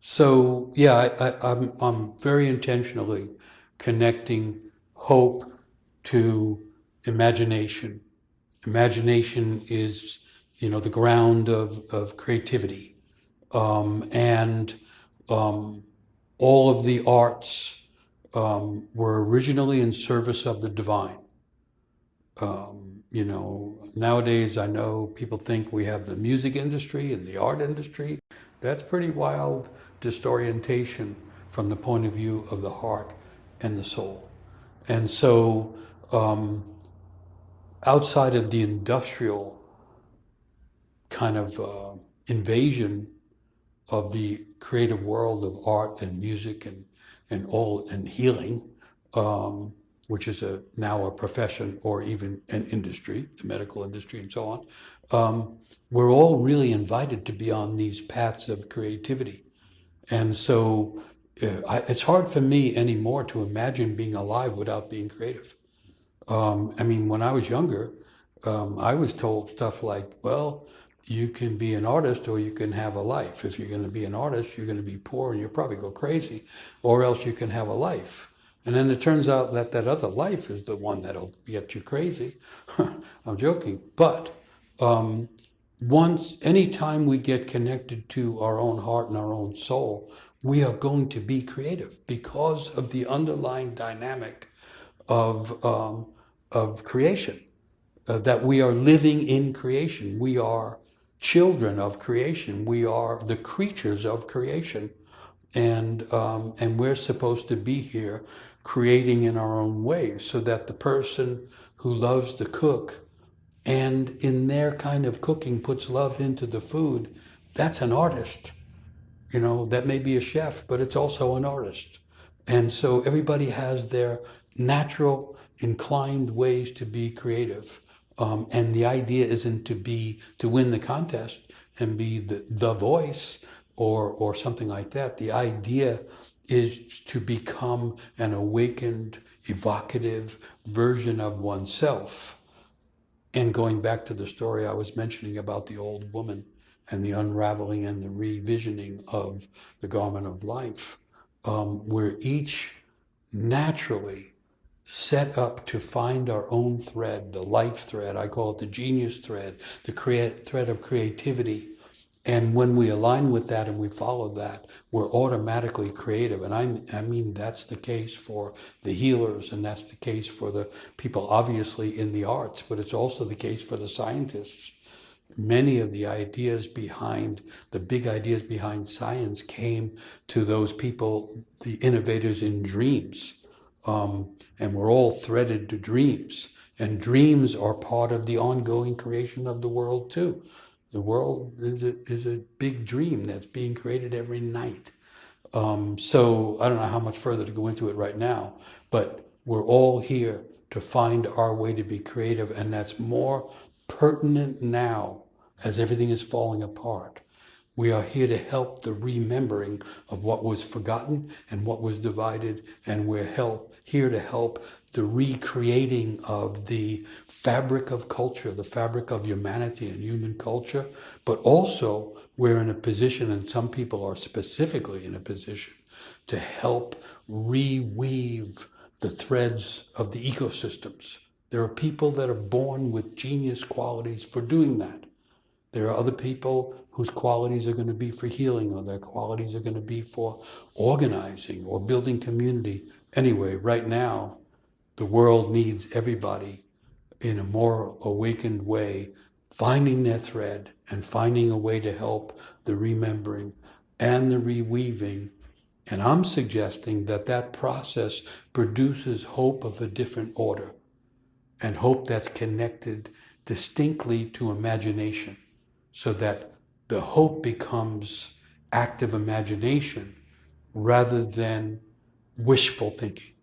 So yeah, I'm very intentionally connecting hope to imagination. Imagination is, the ground of creativity. And all of the arts were originally in service of the divine. Nowadays I know people think we have the music industry and the art industry. That's pretty wild disorientation from the point of view of the heart and the soul. And so, outside of the industrial kind of invasion of the creative world of art and music and healing, which is now a profession or even an industry, the medical industry and so on, we're all really invited to be on these paths of creativity. And so it's hard for me anymore to imagine being alive without being creative. When I was younger, I was told stuff like, well, you can be an artist or you can have a life. If you're going to be an artist, you're going to be poor and you'll probably go crazy, or else you can have a life. And then it turns out that that other life is the one that'll get you crazy. I'm joking. But anytime we get connected to our own heart and our own soul, we are going to be creative because of the underlying dynamic of creation, that we are living in creation. We are children of creation. We are the creatures of creation. And we're supposed to be here creating in our own ways, so that the person who loves to cook and in their kind of cooking puts love into the food, that's an artist. That may be a chef, but it's also an artist. And so everybody has their natural inclined ways to be creative. And the idea isn't to win the contest and be the voice or something like that. The idea is to become an awakened, evocative version of oneself. And going back to the story I was mentioning about the old woman and the unraveling and the revisioning of the garment of life, we're each naturally set up to find our own thread, the life thread. I call it the genius thread, the thread of creativity. And when we align with that and we follow that, we're automatically creative. And I mean, that's the case for the healers, and that's the case for the people obviously in the arts, but it's also the case for the scientists. Many of the big ideas behind science came to those people, the innovators in dreams. And we're all threaded to dreams. And dreams are part of the ongoing creation of the world too. The world is a big dream that's being created every night. So I don't know how much further to go into it right now, but we're all here to find our way to be creative, and that's more pertinent now as everything is falling apart. We are here to help the remembering of what was forgotten and what was divided, and we're here to help the recreating of the fabric of culture, the fabric of humanity and human culture. But also, we're in a position, and some people are specifically in a position, to help reweave the threads of the ecosystems. There are people that are born with genius qualities for doing that. There are other people whose qualities are going to be for healing, or their qualities are going to be for organizing or building community. Anyway, right now, the world needs everybody in a more awakened way, finding their thread and finding a way to help the remembering and the reweaving. And I'm suggesting that process produces hope of a different order, and hope that's connected distinctly to imagination, so that the hope becomes active imagination rather than wishful thinking.